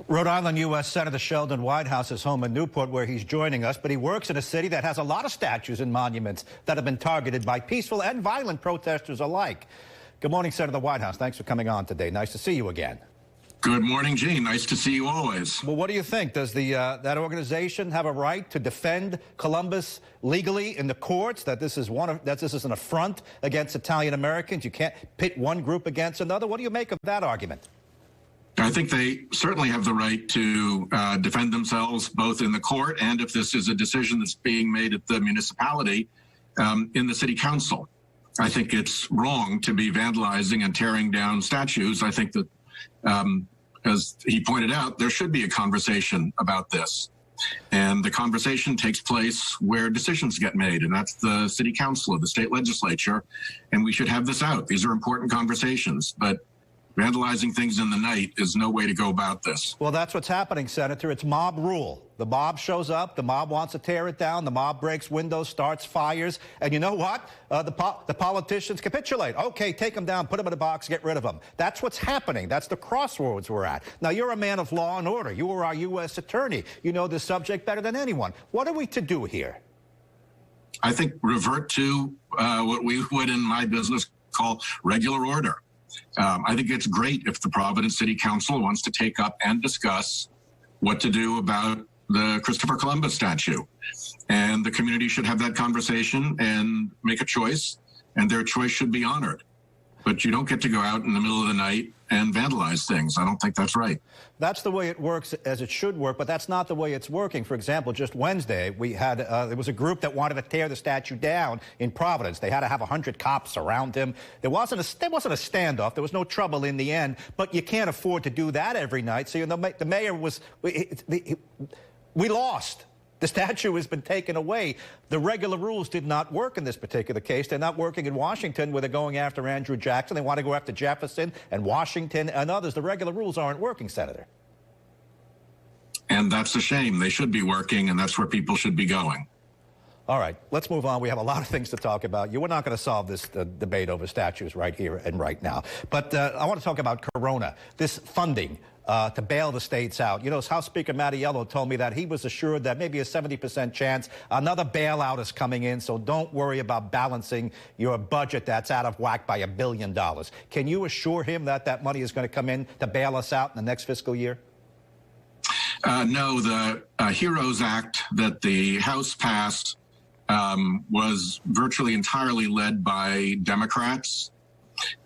Rhode Island U.S. Senator Sheldon Whitehouse is home in Newport, where he's joining us, but he works in a city that has a lot of statues and monuments that have been targeted by peaceful and violent protesters alike. Good morning, Senator Whitehouse. Thanks for coming on today. Nice to see you again. Good morning, Gene. Nice to see you always. Well, what do you think? Does that organization have a right to defend Columbus legally in the courts? That this is an affront against Italian Americans? You can't pit one group against another. What do you make of that argument? I think they certainly have the right to defend themselves, both in the court and if this is a decision that's being made at the municipality, in the city council. I think it's wrong to be vandalizing and tearing down statues. I think that, as he pointed out, there should be a conversation about this. And the conversation takes place where decisions get made, and that's the city council or the state legislature. And we should have this out. These are important conversations, but vandalizing things in the night is no way to go about this. Well, that's what's happening, Senator. It's mob rule. The mob shows up. The mob wants to tear it down. The mob breaks windows, starts fires. And you know what? The politicians capitulate. Okay, take them down, put them in a box, get rid of them. That's what's happening. That's the crossroads we're at. Now, you're a man of law and order. You were our U.S. attorney. You know this subject better than anyone. What are we to do here? I think revert to what we would in my business call regular order. I think it's great if the Providence City Council wants to take up and discuss what to do about the Christopher Columbus statue. And the community should have that conversation and make a choice, and their choice should be honored. But you don't get to go out in the middle of the night and vandalize things. I don't think that's right. That's the way it works, as it should work, but that's not the way it's working. For example, just Wednesday, we had there was a group that wanted to tear the statue down in Providence. They had to have 100 cops around him. There wasn't a standoff. There was no trouble in the end, but you can't afford to do that every night. So, you know, the mayor was, we lost. The statue has been taken away. The regular rules did not work in this particular case. They're not working in Washington, where they're going after Andrew Jackson. They want to go after Jefferson and Washington and others. The regular rules aren't working, Senator. And that's a shame. They should be working, and that's where people should be going. All right, let's move on. We have a lot of things to talk about. We're not going to solve this debate over statues right here and right now. But I want to talk about Corona, this funding to bail the states out. You know, House Speaker Mattiello told me that he was assured that maybe a 70% chance another bailout is coming in, so don't worry about balancing your budget that's out of whack by $1 billion. Can you assure him that that money is going to come in to bail us out in the next fiscal year? No, the HEROES Act that the House passed was virtually entirely led by Democrats.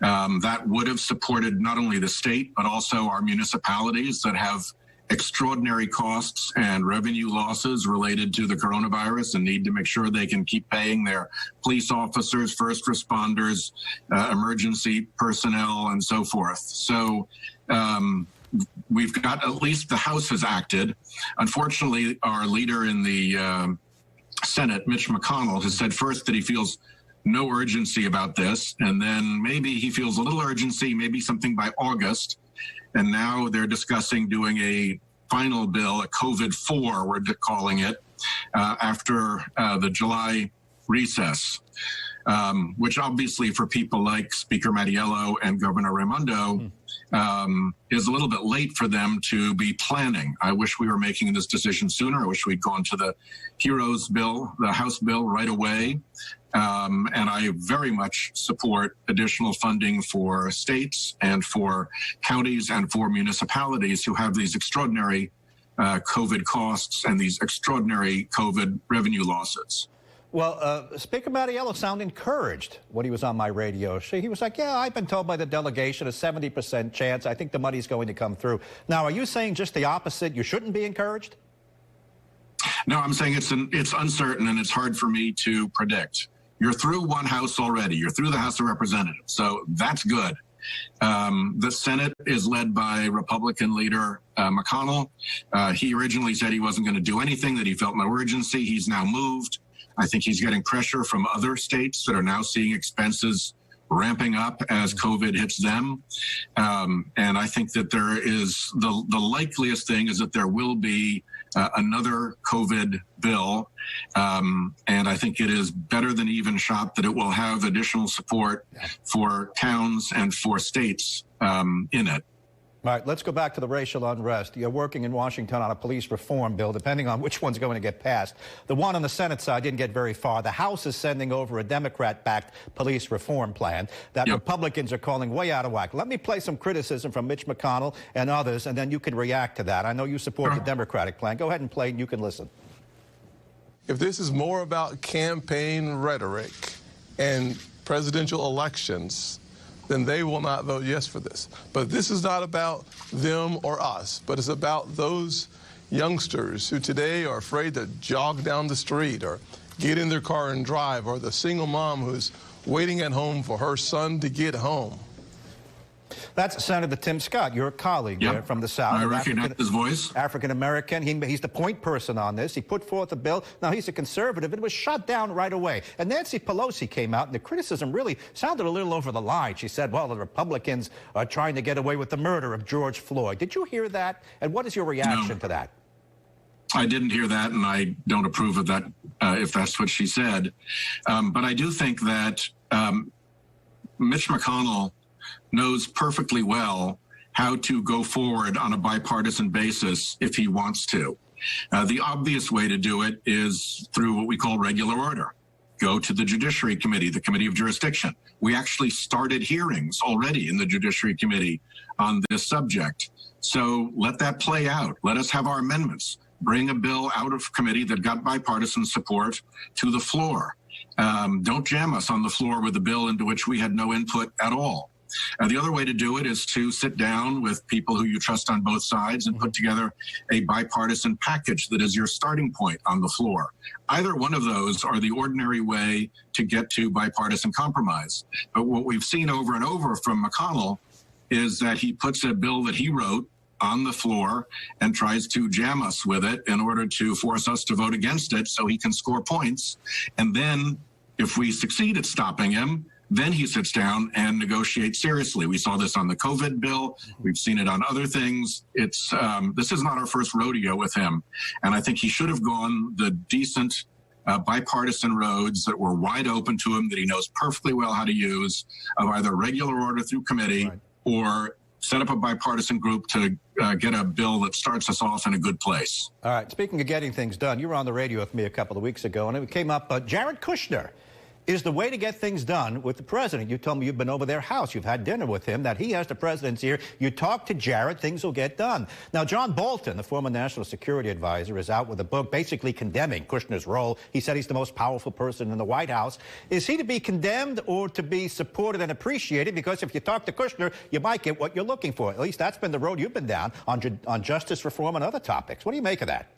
That would have supported not only the state, but also our municipalities that have extraordinary costs and revenue losses related to the coronavirus and need to make sure they can keep paying their police officers, first responders, emergency personnel, and so forth. So we've got, at least the House has acted. Unfortunately, our leader in the Senate, Mitch McConnell, has said first that he feels no urgency about this, and then maybe he feels a little urgency, maybe something by August, and now they're discussing doing a final bill, a COVID-4, we're calling it, after the July recess, which obviously for people like Speaker Mattiello and Governor Raimondo is a little bit late for them to be planning. I wish we were making this decision sooner. I wish we'd gone to the HEROES bill, the House bill, right away. And I very much support additional funding for states and for counties and for municipalities who have these extraordinary COVID costs and these extraordinary COVID revenue losses. Well, Speaker Mattiello sounded encouraged when he was on my radio show. He was like, yeah, I've been told by the delegation a 70% chance. I think the money's going to come through. Now, are you saying just the opposite? You shouldn't be encouraged? No, I'm saying it's uncertain and it's hard for me to predict. You're through one house already. You're through the House of Representatives, so that's good. The Senate is led by Republican leader McConnell. He originally said he wasn't going to do anything, that he felt no urgency. He's now moved. I think he's getting pressure from other states that are now seeing expenses ramping up as COVID hits them. And I think that there is the likeliest thing is that there will be another COVID bill. And I think it is better than even shot that it will have additional support for towns and for states in it. All right, let's go back to the racial unrest. You're working in Washington on a police reform bill, depending on which one's going to get passed. The one on the Senate side didn't get very far. The House is sending over a Democrat-backed police reform plan that Republicans are calling way out of whack. Let me play some criticism from Mitch McConnell and others, and then you can react to that. I know you support the Democratic plan. Go ahead and play, and you can listen. If this is more about campaign rhetoric and presidential elections, then they will not vote yes for this. But this is not about them or us, but it's about those youngsters who today are afraid to jog down the street or get in their car and drive, or the single mom who's waiting at home for her son to get home. That's Senator Tim Scott, your colleague there from the South. I recognize his voice. African-American. He's the point person on this. He put forth a bill. Now, he's a conservative. It was shut down right away. And Nancy Pelosi came out, and the criticism really sounded a little over the line. She said, well, the Republicans are trying to get away with the murder of George Floyd. Did you hear that? And what is your reaction to that? I didn't hear that, and I don't approve of that if that's what she said. But I do think that Mitch McConnell knows perfectly well how to go forward on a bipartisan basis if he wants to. The obvious way to do it is through what we call regular order. Go to the Judiciary Committee, the Committee of Jurisdiction. We actually started hearings already in the Judiciary Committee on this subject. So let that play out. Let us have our amendments. Bring a bill out of committee that got bipartisan support to the floor. Don't jam us on the floor with a bill into which we had no input at all. The other way to do it is to sit down with people who you trust on both sides and put together a bipartisan package that is your starting point on the floor. Either one of those are the ordinary way to get to bipartisan compromise. But what we've seen over and over from McConnell is that he puts a bill that he wrote on the floor and tries to jam us with it in order to force us to vote against it so he can score points. And then if we succeed at stopping him, then he sits down and negotiates seriously. We saw this on the COVID bill. We've seen it on other things. It's this is not our first rodeo with him. And I think he should have gone the decent bipartisan roads that were wide open to him, that he knows perfectly well how to use, of either regular order through committee or set up a bipartisan group to get a bill that starts us off in a good place. All right. Speaking of getting things done, you were on the radio with me a couple of weeks ago, and it came up, Jared Kushner is the way to get things done with the president. You told me you've been over their house. You've had dinner with him, that he has the president's ear. You talk to Jared, things will get done. Now, John Bolton, the former national security advisor, is out with a book basically condemning Kushner's role. He said he's the most powerful person in the White House. Is he to be condemned or to be supported and appreciated? Because if you talk to Kushner, you might get what you're looking for. At least that's been the road you've been down on justice reform and other topics. What do you make of that?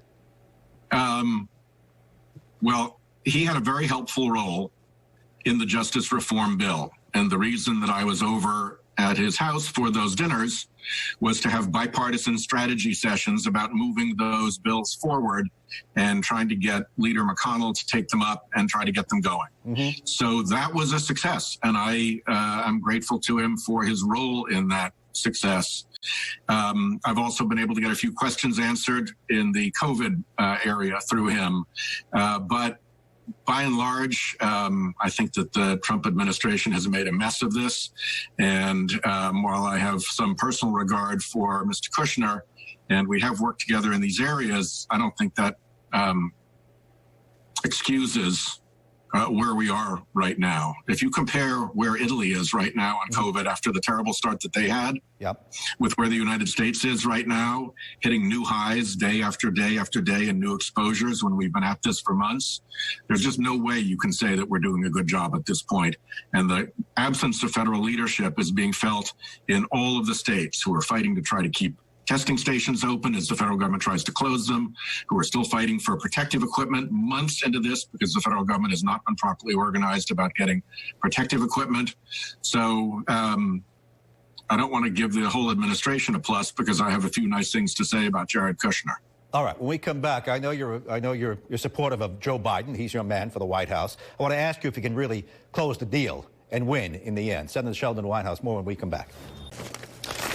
Well, he had a very helpful role in the justice reform bill. And the reason that I was over at his house for those dinners was to have bipartisan strategy sessions about moving those bills forward and trying to get Leader McConnell to take them up and try to get them going. So that was a success. And I'm grateful to him for his role in that success. I've also been able to get a few questions answered in the COVID area through him. But by and large, I think that the Trump administration has made a mess of this. And while I have some personal regard for Mr. Kushner, and we have worked together in these areas, I don't think that excuses where we are right now. If you compare where Italy is right now on COVID after the terrible start that they had, with where the United States is right now, hitting new highs day after day after day and new exposures when we've been at this for months, there's just no way you can say that we're doing a good job at this point. And the absence of federal leadership is being felt in all of the states who are fighting to try to keep testing stations open as the federal government tries to close them, who are still fighting for protective equipment months into this because the federal government has not been properly organized about getting protective equipment. So I don't want to give the whole administration a plus because I have a few nice things to say about Jared Kushner. All right, when we come back, I know you're supportive of Joe Biden. He's your man for the White House. I want to ask you if you can really close the deal and win in the end. Senator Sheldon Whitehouse, more when we come back.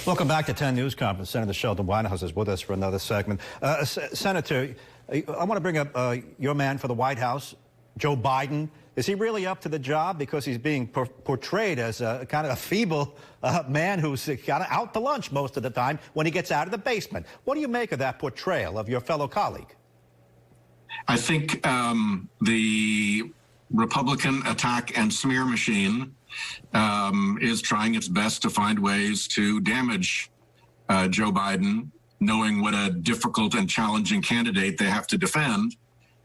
Welcome back to 10 News Conference. Senator Sheldon Whitehouse is with us for another segment. Senator, I want to bring up your man for the White House, Joe Biden. Is he really up to the job? Because he's being portrayed as a kind of a feeble man who's kind of out to lunch most of the time when he gets out of the basement. What do you make of that portrayal of your fellow colleague? I think the Republican attack and smear machine is trying its best to find ways to damage Joe Biden, knowing what a difficult and challenging candidate they have to defend.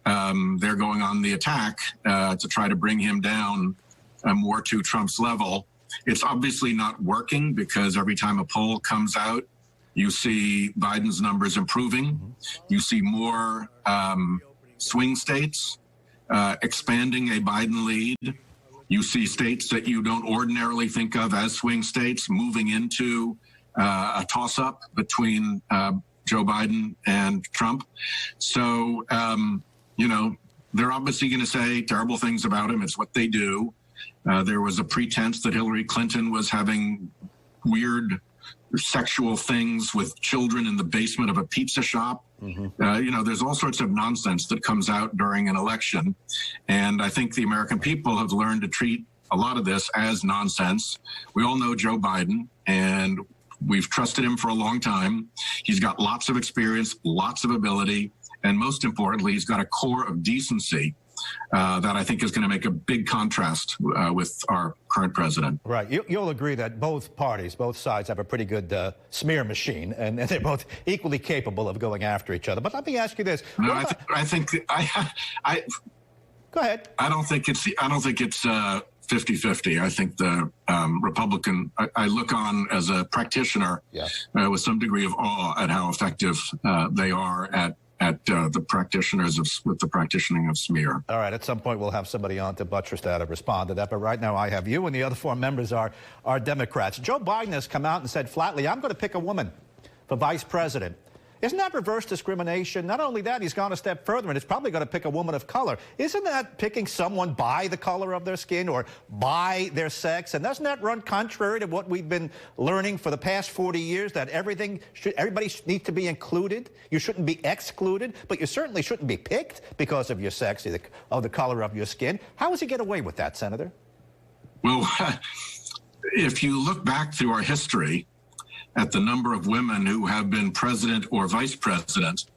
They're going on the attack to try to bring him down more to Trump's level. It's obviously not working because every time a poll comes out, you see Biden's numbers improving. You see more swing states expanding a Biden lead. You see states that you don't ordinarily think of as swing states moving into a toss-up between Joe Biden and Trump. So, you know, they're obviously going to say terrible things about him. It's what they do. There was a pretense that Hillary Clinton was having weird sexual things with children in the basement of a pizza shop. You know, there's all sorts of nonsense that comes out during an election. And I think the American people have learned to treat a lot of this as nonsense. We all know Joe Biden, and we've trusted him for a long time. He's got lots of experience, lots of ability, and most importantly, he's got a core of decency that I think is going to make a big contrast with our current president. Right. You'll agree that both parties, both sides have a pretty good smear machine, and they're both equally capable of going after each other. But let me ask you this. No, I think Go ahead. I don't think it's 50-50. I think the Republican, I look on as a practitioner with some degree of awe at how effective they are at the practitioners with the practicing of smear. All right, at some point we'll have somebody on to buttress that or respond to that, but right now I have you, and the other four members are Democrats. Joe Biden has come out and said flatly, I'm going to pick a woman for vice president. Isn't that reverse discrimination? Not only that, he's gone a step further, and it's probably going to pick a woman of color. Isn't that picking someone by the color of their skin or by their sex? And doesn't that run contrary to what we've been learning for the past 40 years, that everybody needs to be included? You shouldn't be excluded, but you certainly shouldn't be picked because of your sex or the color of your skin. How does he get away with that, Senator? Well, if you look back through our history, at the number of women who have been president or vice president,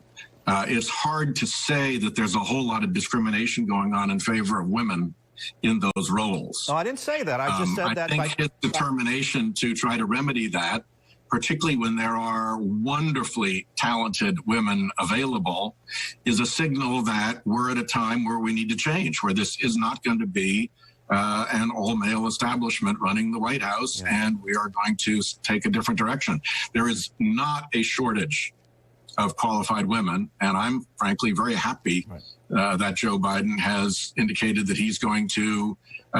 it's hard to say that there's a whole lot of discrimination going on in favor of women in those roles. No, I didn't say that. I just said that. I think his determination to try to remedy that, particularly when there are wonderfully talented women available, is a signal that we're at a time where we need to change, where this is not going to be an all-male establishment running the White House, and we are going to take a different direction. There is not a shortage of qualified women, and I'm frankly very happy that Joe Biden has indicated that he's going to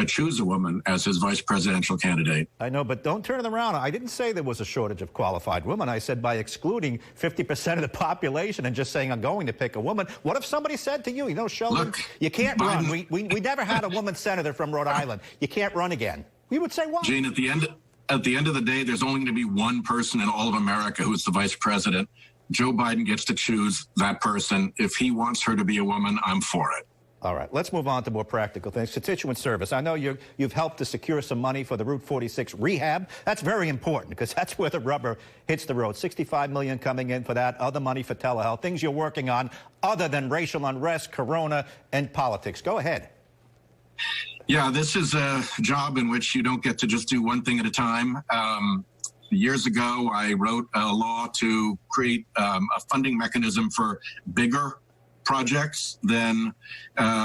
choose a woman as his vice presidential candidate. I know, but don't turn it around. I didn't say there was a shortage of qualified women. I said by excluding 50% of the population and just saying I'm going to pick a woman. What if somebody said to you, you know, Sheldon, look, you can't run. We never had a woman senator from Rhode Island. You can't run again. We would say, why? Gene, at the end of the day, there's only going to be one person in all of America who's the vice president. Joe Biden gets to choose that person. If he wants her to be a woman, I'm for it. All right, let's move on to more practical things. Constituent service. I know you've helped to secure some money for the Route 46 rehab. That's very important because that's where the rubber hits the road. $65 million coming in for that, other money for telehealth, things you're working on other than racial unrest, corona, and politics. Go ahead. Yeah, this is a job in which you don't get to just do one thing at a time. Years ago, I wrote a law to create a funding mechanism for bigger projects than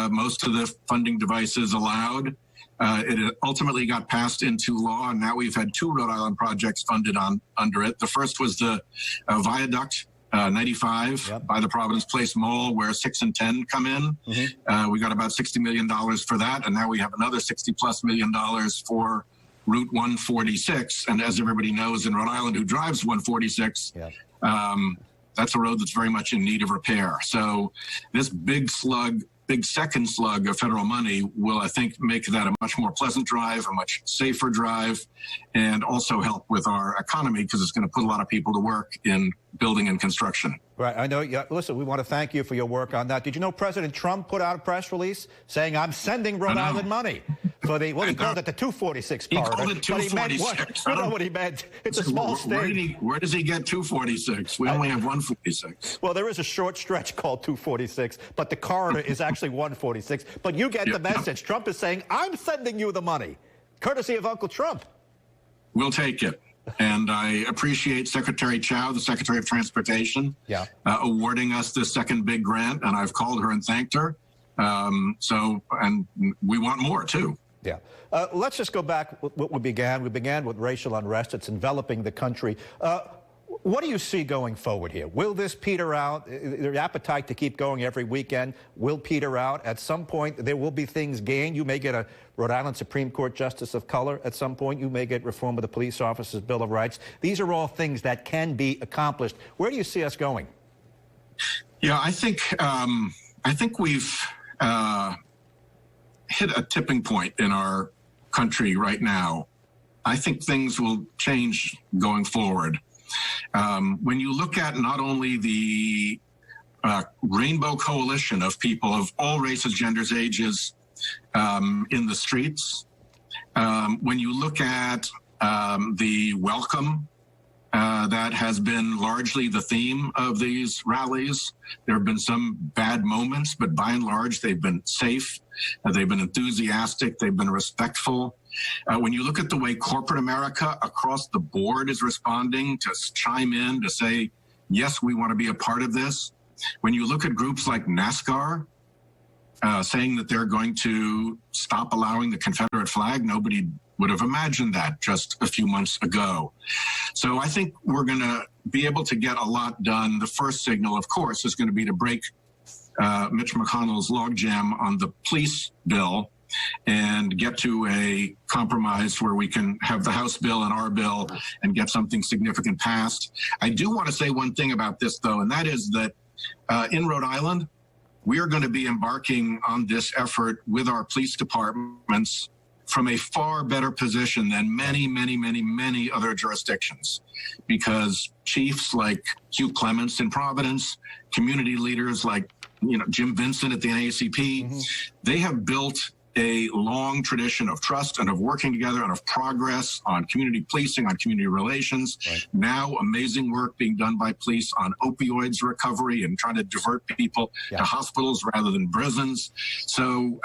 most of the funding devices allowed. It ultimately got passed into law, and now we've had two Rhode Island projects funded under it. The first was the Viaduct 95 by the Providence Place Mall, where 6 and 10 come in. We got about $60 million for that, and now we have another $60+ million for Route 146. And as everybody knows in Rhode Island who drives 146, that's a road that's very much in need of repair. So this big slug big second slug of federal money will, I think, make that a much more pleasant drive, a much safer drive, and also help with our economy because it's going to put a lot of people to work in building and construction. Right. I know. Yeah, listen, we want to thank you for your work on that. Did you know President Trump put out a press release saying, I'm sending Rhode Island money for the, well, he called it the 246 corridor. He called it 246. I don't know what he meant. It's a small state. Where does he get 246? We only have 146. Well, there is a short stretch called 246, but the corridor is actually 146. But you get the message. Trump is saying, I'm sending you the money, courtesy of Uncle Trump. We'll take it. And I appreciate Secretary Chow, the Secretary of Transportation, awarding us this second big grant. And I've called her and thanked her. And we want more, too. Yeah. Let's just go back what we began. We began with racial unrest. It's enveloping the country. What do you see going forward here? Will this peter out? The appetite to keep going every weekend will peter out. At some point, there will be things gained. You may get a Rhode Island Supreme Court Justice of Color at some point. You may get reform of the Police Officers' Bill of Rights. These are all things that can be accomplished. Where do you see us going? Yeah, I think we've hit a tipping point in our country right now. I think things will change going forward. When you look at not only the rainbow coalition of people of all races, genders, ages in the streets, when you look at the welcome that has been largely the theme of these rallies, there have been some bad moments, but by and large, they've been safe, they've been enthusiastic, they've been respectful. When you look at the way corporate America across the board is responding to chime in, to say, yes, we want to be a part of this. When you look at groups like NASCAR saying that they're going to stop allowing the Confederate flag, nobody would have imagined that just a few months ago. So I think we're going to be able to get a lot done. The first signal, of course, is going to be to break Mitch McConnell's logjam on the police bill and get to a compromise where we can have the House bill and our bill and get something significant passed. I do want to say one thing about this, though, and that is that in Rhode Island, we are going to be embarking on this effort with our police departments from a far better position than many other jurisdictions, because chiefs like Hugh Clements in Providence, community leaders like Jim Vincent at the NAACP, they have built a long tradition of trust and of working together and of progress on community policing, on community relations. Right. Now, amazing work being done by police on opioids recovery and trying to divert people to hospitals rather than prisons. So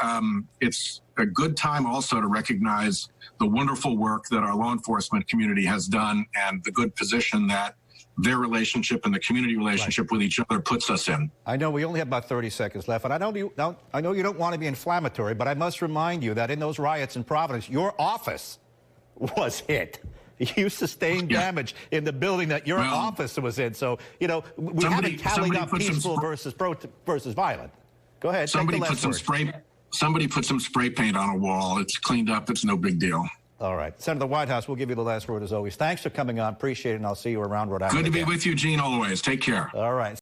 it's a good time also to recognize the wonderful work that our law enforcement community has done and the good position that their relationship and the community relationship with each other puts us in. I know we only have about 30 seconds left, and I know you don't want to be inflammatory, but I must remind you that in those riots in Providence, your office was hit. You sustained damage in the building that your office was in. So, we haven't tallied up peaceful versus violent. Go ahead. Somebody put some spray paint on a wall. It's cleaned up. It's no big deal. All right. Senator Whitehouse, we'll give you the last word as always. Thanks for coming on. Appreciate it, and I'll see you around Rhode Island. Good to be with you, Gene, always. Take care. All right.